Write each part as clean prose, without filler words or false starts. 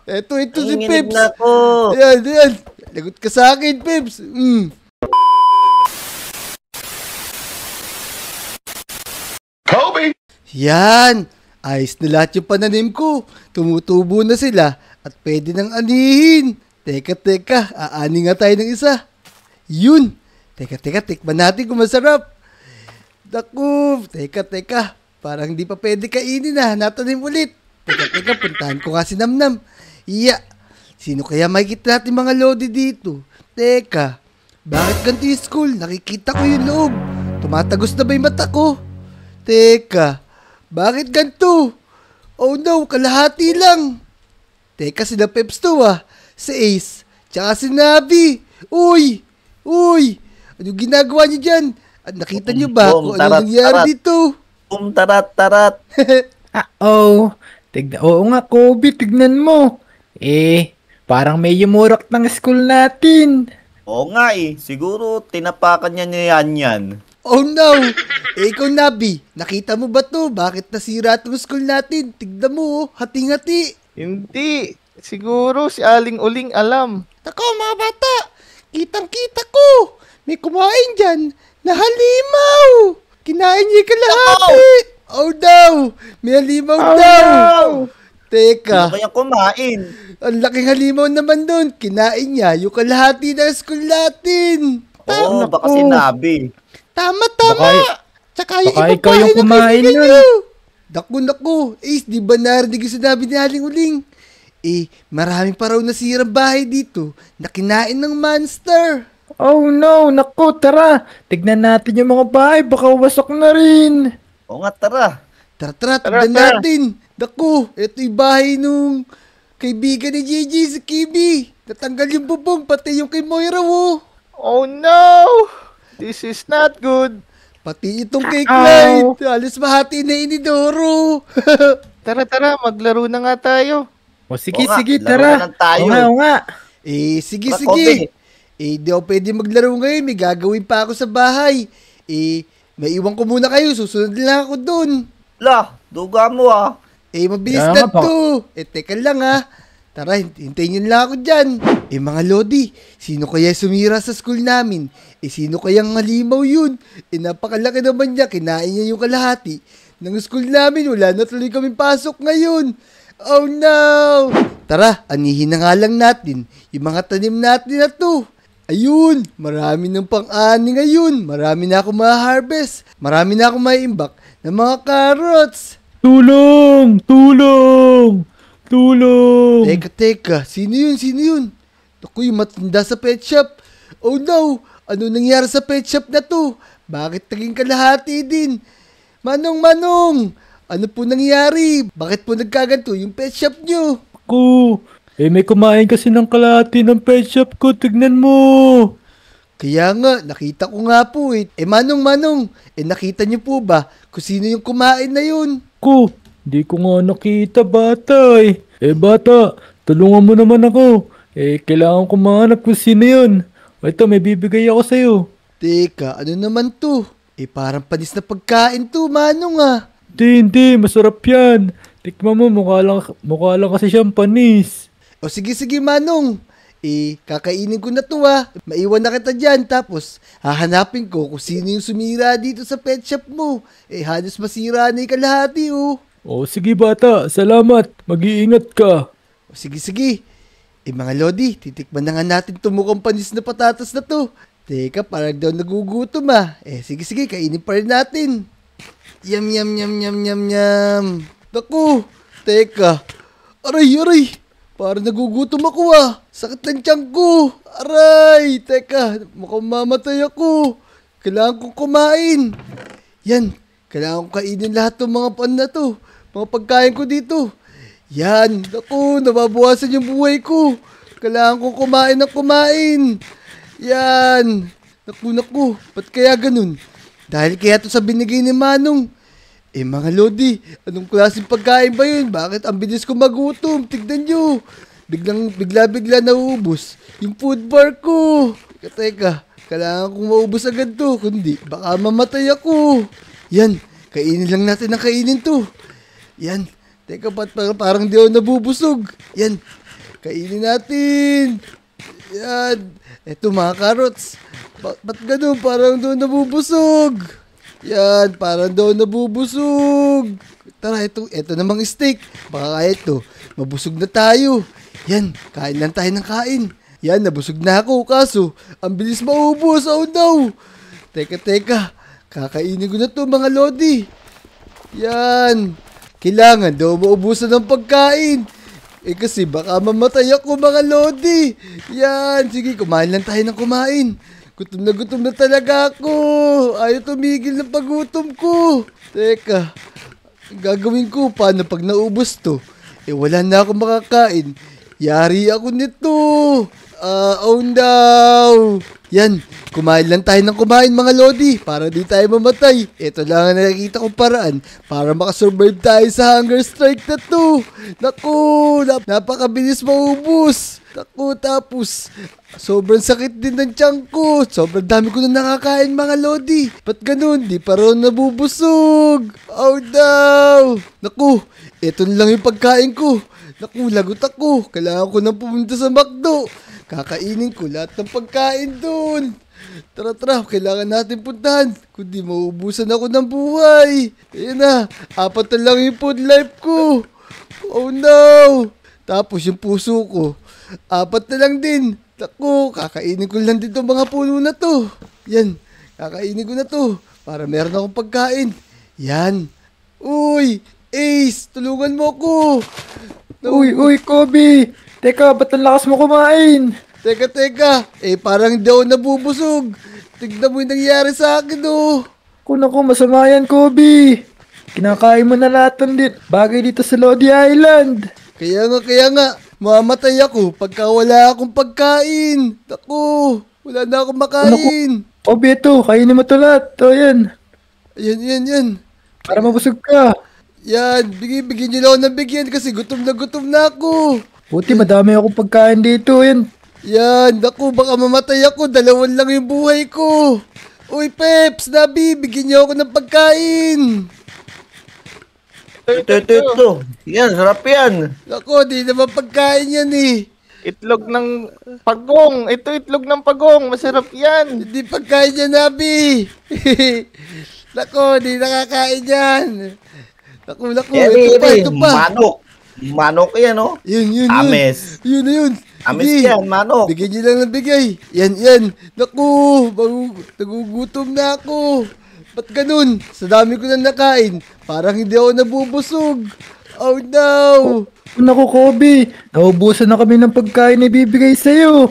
Ito si Nanginginig Peps. na ako. Ayan. Lagot ka sa akin, Peps. Kobe! Yan. Ayos na lahat yung pananim ko. Tumutubo na sila at pwede nang anihin. Teka. Aani nga tayo ng isa. Yun. Teka. Tikman natin kung masarap. Naku. Teka. Parang hindi pa pwede kainin na. Natanim ulit. Teka. Puntahan ko nga si Namnam. Iya. Sino kaya makikita natin mga lodi dito? Teka. Bakit ganito yung school? Nakikita ko yung loob. Tumatagos na ba yung mata ko? Teka. Bakit ganito? Oh no, kalahati lang. Teka, sila Peps to Si Ace, tsaka si Nabi. Uy! Ano ginagawa niyo dyan? Nakita niyo ba kung ano nangyari dito? Tarat. Oo nga, Kobe, tignan mo. Parang may yumurak ng school natin. Oo nga siguro tinapakan niya yan. Oh no! Ikaw, Nabi, nakita mo ba to? Bakit nasira itong school natin? Tignan mo, hati-hati. Hindi. Siguro si Aling Uling alam. Tako, mga bata, kitang-kita ko. May kumain dyan na halimaw. Kinain niya kalahati. Oh no! May halimaw daw. No! Teka. Sino kaya kumain? Ang laking halimaw naman doon. Kinain niya yung kalahati ng school natin. Oo, baka sinabi. Tama. Tsaka yung baka ibang ikaw yung kumain nun. Naku. Ace, di ba narinig yung sinabi ni Aling Uling? Maraming pa raw nasirang bahay dito na kinain ng monster. Oh no, naku, tara. Tignan natin yung mga bahay, baka wasak na rin. Oo nga, tara. Tara, tignan natin. Naku, ito yung bahay nung kaibigan ni Gigi, si Kimi. Natanggal yung bubong, pati yung kay Moira, Oh no! This is not good. Pati itong kay Clyde. Alas mahati na inidoro. Tara, maglaro na nga tayo. O sige, Laro tara. na lang tayo. Oo nga. Sige. Kobe. Di ako pwede maglaro ngayon. May gagawin pa ako sa bahay. Maiwan ko muna kayo. Susunod lang ako dun. Duga mo Mabilis na to. Teka lang Tara, hintayin nyo lang ako dyan. Mga lodi, sino kaya sumira sa school namin? Sino kayang halimaw yun? Napakalaki naman niya, kinain niya yung kalahati ng school namin. Wala na tuloy kaming pasok ngayon. Oh no! Tara, anihin na nga lang natin yung mga tanim natin na to. Ayun, marami ng pang-ani ngayon. Marami na akong ma-harvest. Marami na akong maimbak ng mga carrots. Tulong! Teka, sino yun? Ako yung matanda sa pet shop. Oh no, ano nangyari sa pet shop na to? Bakit naging kalahati din? Manong, ano po nangyari? Bakit po nagkaganto yung pet shop nyo? May kumain kasi ng kalahati ng pet shop ko, tignan mo. Kaya nga, nakita ko nga po Manong, nakita nyo po ba kung sino yung kumain na yun? Hindi ko nga nakita, bata bata, tulungan mo naman ako. Kailangan ko mahanap kung sino yun. Ito, may bibigay ako sa'yo. Teka, ano naman to? Parang panis na pagkain to, Manong Hindi, masarap yan. Tikman mo, mukha lang kasi siyang panis. O sige, Manong. Kakainin ko na to Maiwan na kita dyan. Tapos, hahanapin ko kung sino yung sumira dito sa pet shop mo. Halos masira na yung kalahati Sige bata, salamat. Mag-iingat ka. O sige. Mga lodi, titikman na nga natin itong mukhang panis na patatas na to. Teka, parang daw nagugutom sige, kainin pa rin natin. Yum. Naku, teka. Aray. Parang nagugutom ako Sakit ng tiyan ko. Aray, teka, mukhang mamatay ako. Kailangan kong kumain. Yan, kailangan kong kainin lahat ng mga pan na to. Mga pagkain ko dito. Yan, naku, nababawasan yung buhay ko. Kailangan kong kumain. Yan. Naku, ba't kaya ganun? Dahil kaya to sa binigay ni Manong. Mga lodi, anong klaseng pagkain ba yun? Bakit ang bilis ko magutom? Tignan nyo. Bigla nauubos yung food bar ko. Teka, kailangan kong maubos agad to. Kundi, baka mamatay ako. Yan, kainin lang natin ang kainin to. Yan, teka, parang di ako nabubusog. Yan, Kainin natin. Yan. Eto mga carrots. Ba't ganun? Parang doon nabubusog. Yan, parang doon nabubusog. Tara, eto namang steak. Baka kaya ito, mabusog na tayo. Yan, kain lang tayo ng kain. Yan, nabusog na ako. Kaso, ang bilis maubos. Oh no. Teka. Kakainin ko na to mga lodi. Yan. Kailangan daw maubusan ng pagkain. Kasi baka mamatay ako mga lodi. Yan, sige, kumain lang tayo ng kumain. Gutom na talaga ako. Ayaw tumigil ng pagutom ko. Teka, ang gagawin ko, paano pag naubos to? Wala na akong makakain. Yari ako nito. Oh no. Yan, kumain lang tayo ng kumain mga lodi para di tayo mamatay. Ito lang ang nakikita kong paraan para makasurvive tayo sa hunger strike na to. Naku, napakabilis maubos. Naku, tapos sobrang sakit din ng tiyan ko. Sobrang dami ko na nakakain mga lodi. Ba't ganun? Di pa rin nabubusog. Oh no. Naku, ito lang yung pagkain ko. Naku, lagot ako. Kailangan ko nang pumunta sa McDo. Kakainin ko lahat ng pagkain doon. Tara, kailangan natin puntahan. Kundi mauubusan ako ng buhay. Ayan na, 4 na lang yung food life ko. Oh no. Tapos yung puso ko, 4 na lang din. Naku, kakainin ko lang din itong mga puno na to. Yan, kakainin ko na to. Para meron akong pagkain. Yan. Uy, Ace, tulungan mo ko. Uy, Kobe! Teka, ba't ang lakas mo kumain? Teka. Parang hindi ako nabubusog. Tignan mo yung nangyari sa akin, oh. Naku, masama yan, Kobe. Kinakain mo na lahat ng bagay dito sa Lodi Island. Kaya nga, mamamatay ako pagka wala akong pagkain. Naku, wala na akong makain. Kobe, ito, kainin mo ito lahat. Ito, yan. Yan. Para mabusog ka. Yan, bigyan niyo lang ako ng bigyan kasi gutom na ako. Buti, madami akong pagkain dito, yan. Yan, naku, baka mamatay ako. 2 lang yung buhay ko. Uy, Peps, Nabi, bigyan niyo ako ng pagkain. Ito. Yan, sarap yan. Naku, di naman pagkain yan eh. Itlog ng pagong. Ito itlog ng pagong. Masarap yan. Hindi pagkain yan, Nabi. Naku, di nakakain yan. Naku, ito pa. Manok yan, oh. Yun. Ames. Yun. Ames Sige, yan, manok. bigyan niyo lang ng bigay. Yan. Naku, nagugutom na ako. Ba't ganun? Sa dami ko na nakain, parang hindi ako nabubusog. Oh no! Naku, Kobe, naubusan na kami ng pagkain na ibibigay sa'yo.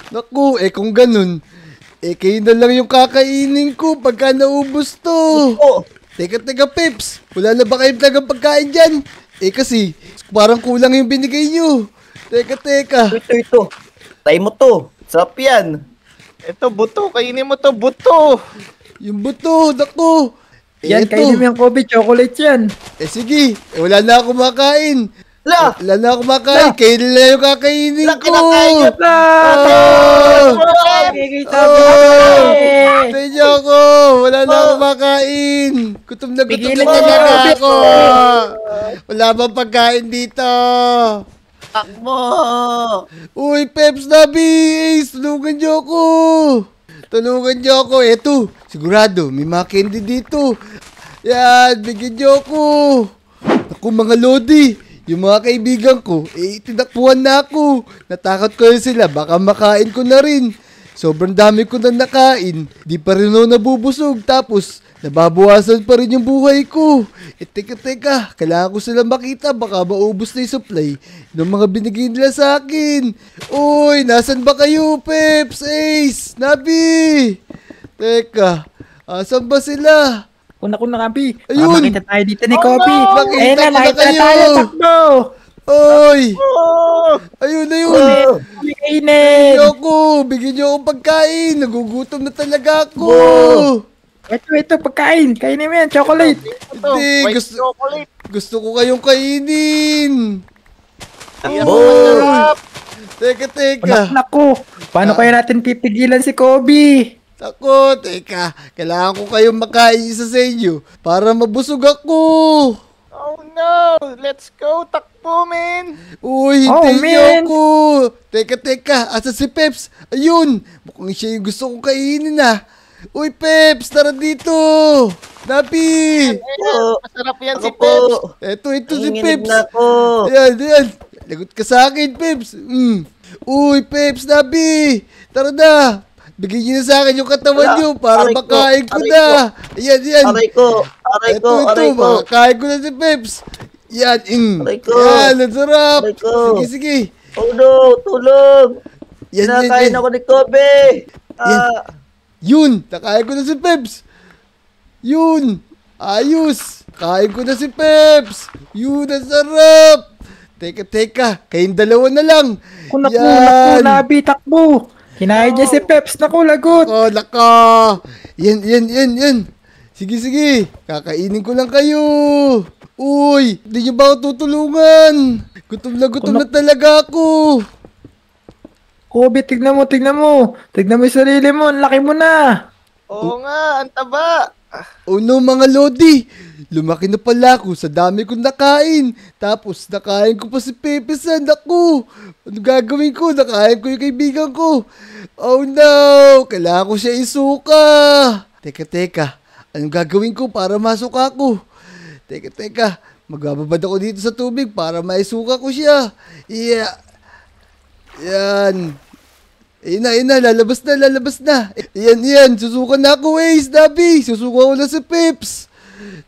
Naku, kung ganun, kayo na lang yung kakainin ko pagka naubos to. Oh. Teka, Peps. Wala na ba kayong talagang pagkain dyan? Kasi, parang kulang yung binigay nyo. Teka. Ito. Tay mo to. Sarap yan. Ito buto. Kainin mo to buto. Yung buto, naku. Yan, Eto. kainin mo yung Kobe, chocolate yan. Sige, wala na ako makain. La! Wala na ako makain. Kayo na yung kakainin La, ko. kinakain niyo. Medyo ako. Wala na ako makain. Gutom na Pigilan talaga niyo na, ako. Wala bang pagkain dito? Takbo! Uy, Peps, Nabi, Ace, tulungan niyo ako. Eto, sigurado, may mga candy dito. Yan, bigyan niyo ako. Naku, mga lodi, yung mga kaibigan ko, tinakbuhan na ako. Natakot ko rin sila, baka makain ko na rin. Sobrang dami ko na nakain, di pa rin ako nabubusog. Tapos, nababawasan pa rin yung buhay ko. Teka, kailangan ko sila makita, baka maubos na yung supply ng mga binigay nila sa akin. Uy, nasan ba kayo, Peps, Ace, Nabi? Teka, asan ba sila? Naku, Kobe. Ayun. Makita tayo dito ni Kobe. Makita ko na Nakita kayo. tayo, takbo. Uy! Ayun. Kainin. Bigyan niyo akong pagkain. Nagugutom na talaga ako. Ito, pagkain. Kainin mo yan, chocolate. Ito. Hindi, White chocolate. gusto ko kayong kainin. Takbo! Masarap. Teka. Naku, paano kaya natin pipigilan si Kobe? Teka. Kailangan ko kayong makain isa sa inyo para mabusog ako. Oh no! Let's go! Takbo, men! Uy, Oh, hintayin niyo man. ako. Teka. Asa si Peps? Ayun. Mukhang siya yung gusto kong kainin ah. Uy, Peps, tara dito. Nabi. Po. Masarap yan si Ako po. Peps! Ito si Nanginginig Peps. na ako. Ayan. Lagot ka sa akin, Peps. Uy, Peps, Nabi. Tara na. Bigyan niyo na sa akin yung katawan Wala. niyo para Aray ko, makain ko aray na. ko. Ayan. Aray ko. Aray ko. Aray ko. Makakain ko na si Peps. Yan. Aray ko. Yan, ang sarap. Aray ko. Sige. Oh no, tulong. Yan. Kinakain ako ni Kobe. Yun, nakain ko na si Peps. Yun, ayos. Kain ko na si Peps. Yun, ang sarap. Teka, kayong dalawa na lang. Naku, Nabi, takbo. Kinain niya si Peps. Naku, lagot. Naka. Yan. Sige. Kakainin ko lang kayo. Uy, di niyo ba ako tutulungan? Gutom na talaga ako. Kobe, tignan mo. Tignan mo yung sarili mo. Ang laki mo na. Oo nga, ang taba! Oh no, mga Lodi. Lumaki na pala ako sa dami kong nakain. Tapos nakain ko pa si Pepe San. Naku, ano gagawin ko? Nakain ko yung kaibigan ko. Oh no, kailangan ko siya isuka. Teka. Anong gagawin ko para masuka ko? Teka. Magbababad ako dito sa tubig para maisuka ko siya. Yeah. Yan. Ayun na, lalabas na. Yan, susuka na ako, Ace, Dabi. Susuka ko na si Peps.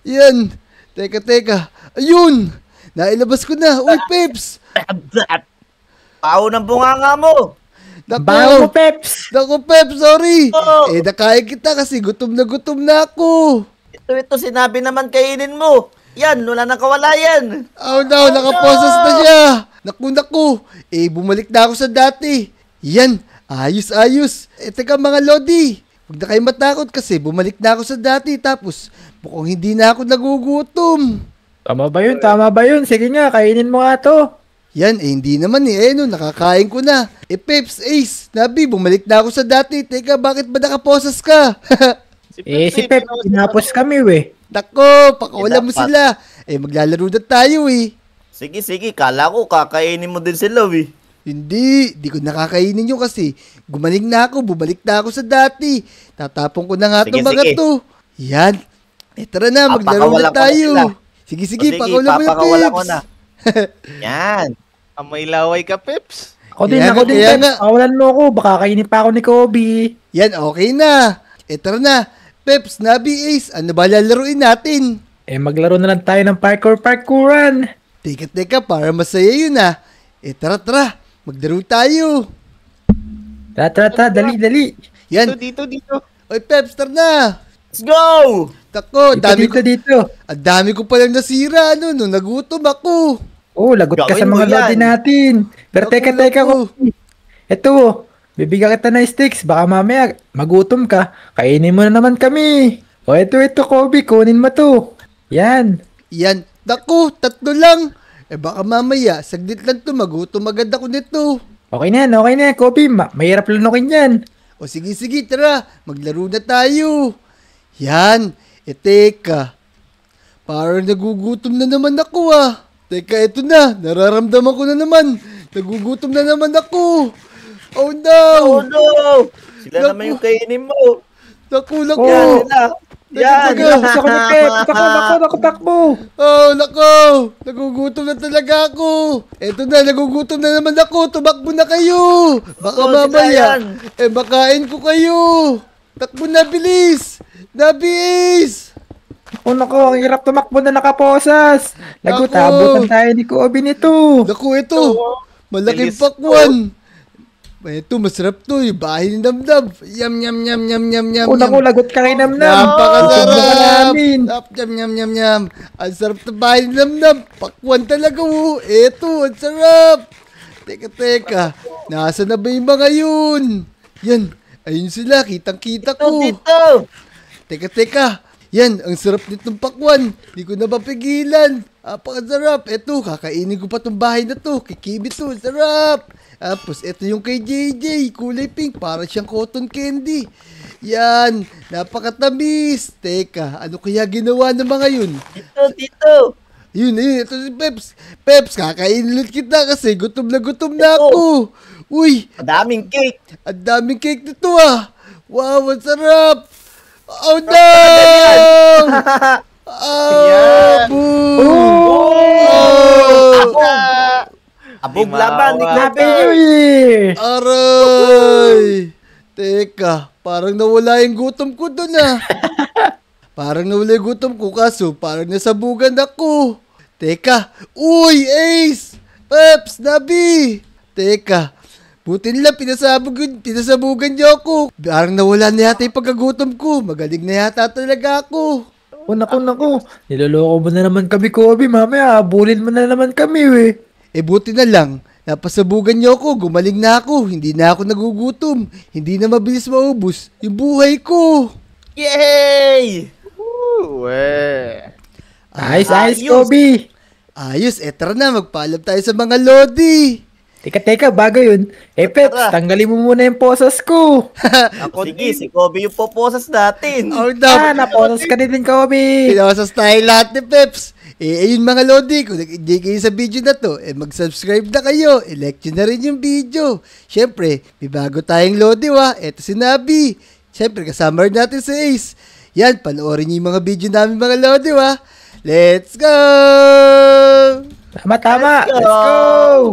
Yan. Teka. Ayun. Nailabas ko na. Uy, Peps. Pao ng bunganga mo. Bago mo, Peps. Naku, Peps, sorry. Oh. Nakain kita kasi gutom na ako. Ito, sinabi naman kainin mo. Yan, wala nang kawalayan. Oh no, nakaposas na siya. Naku. Bumalik na ako sa dati. Yan, ayos. Teka mga Lodi. Huwag na kayo matakot kasi bumalik na ako sa dati. Tapos, mukhang hindi na ako nagugutom. Tama ba yun? Sige nga, kainin mo nga to. Yan, hindi naman nakakain ko na. Peps, Ace, Nabi, bumalik na ako sa dati. Teka, bakit ba nakaposas ka? Si Pep, tinapos kami, we. Nako, pakawala mo Dapat. sila. Maglalaro na tayo eh. Sige, kala ko kakainin mo din sila, eh. Hindi ko nakakainin yun kasi gumaling na ako, bumalik na ako sa dati. Tatapon ko na nga Sige, itong mga sige. to. Yan. Tara na, maglaro Papakawalan na ko na tayo. sila. Sige, Sige, pakawala mo na, papakawalan ko Peps. na. Yan. Amoy laway ka, Peps! Ako din, Kaya Peps. nga. Kawalan mo ako, baka kainin pa ako ni Kobe. Yan, okay na. Tara na. Peps, Nabi, Ace, ano ba lalaruin natin? Maglaro na lang tayo ng parkouran. Teka, para masaya yun ah. Tara. Maglaro tayo. Tara, dali. Yan. Dito! Oy, Peps, tara na. Let's go! Tako, Dito. ang dami ko palang nasira, nung nagutom ako. Oh, lagot ka sa Gawin mo mga lodi yan. natin. Pero teka, Naku. Kobe. Ito, bibigyan kita ng sticks. Baka mamaya, magutom ka. Kainin mo na naman kami. O, ito, Kobe. Kunin mo to. Yan. Yan. Naku, 3 lang. Baka mamaya, saglit lang to, magutom agad ako nito. Okay na yan, Kobe. Mahirap lunukin yan. O sige, tara. Maglaro na tayo. Yan. Teka. Parang nagugutom na naman ako ah. Teka, eto na. Nararamdaman ko na naman. Nagugutom na naman ako. Oh no! Oh no! Sila Naku. naman yung kainin mo. Naku. Yan, sila. Yan. Teka. Gusto ko ni Pep. Naku, takbo. Oh, nako! Nagugutom na talaga ako! Eto na, nagugutom na naman ako! Tumakbo na kayo! Baka Oo, sila mamaya, yan. makain ko kayo! Takbo na, bilis! Nabis! Naku, ang hirap tumakbo na nakaposas. Lagot, Naku. abutan tayo ni Kobe nito. Naku, ito! Malaking Bilis pakwan! Ito, masarap to. Yung bahay ni Damdam. Yum. Naku, lagot ka kay Namnam. Napakasarap! Gutom ka namin. Yum. Ang sarap na bahay ni Damdam. Pakwan talaga, oh. Eto, ang sarap. Teka. Nasa na ba yung mga yun? Yan. Ayun sila. Kitang-kita ko. Dito. Teka. Yan, ang sarap nitong pakwan. Hindi ko na mapigilan. Napakasarap. Eto, kakainin ko pa tong bahay na to. Kikibit to. Sarap. Tapos, eto yung kay JJ. Kulay pink. Para siyang cotton candy. Yan. Napakatamis. Teka, ano kaya ginawa ng mga yun? Dito. Yun, ito si Peps. Peps, kakainin ulit kita kasi gutom na ako. Uy, Madaming cake. ang daming cake nito ah. Wow, ang sarap. Oh no! Ah, boo! Oh! Abog laban ni Happy Cooper. New Year! Aray! Teka, parang nawala yung gutom ko dun ah. Parang nawala yung gutom ko kaso parang nasabugan ako. Teka, uy, Ace! Peps, Nabi! Teka, buti nila pinasabugan niyo ako. Parang nawala na yata yung pagkagutom ko. Magaling na yata talaga ako. Naku. Niloloko mo na naman kami, Kobe. Mamaya, abulin mo na naman kami, we. Buti na lang. Napasabugan niyo ako, gumaling na ako, hindi na ako nagugutom, hindi na mabilis maubos yung buhay ko. Yay! Ayos, Ayos. Kobe. Ayos, tara na, magpaalam tayo sa mga lodi. Teka, bago yun. Peps, Tara. tanggalin mo muna yung posas ko. Ako sige, si Kobe yung poposas natin. Ang dami. Naposas ka din, Kobe. Pinawasas tayo lahat ni Peps. Ayun mga lodi, kung nag-enjoy kayo sa video na to, mag-subscribe na kayo, like nyo na rin yung video. Siyempre, may bago tayong lodi eto si Nabi. Siyempre, kasama rin natin si Ace. Yan, panoorin nyo yung mga video namin mga lodi Let's go! Tama. Let's go. Let's go.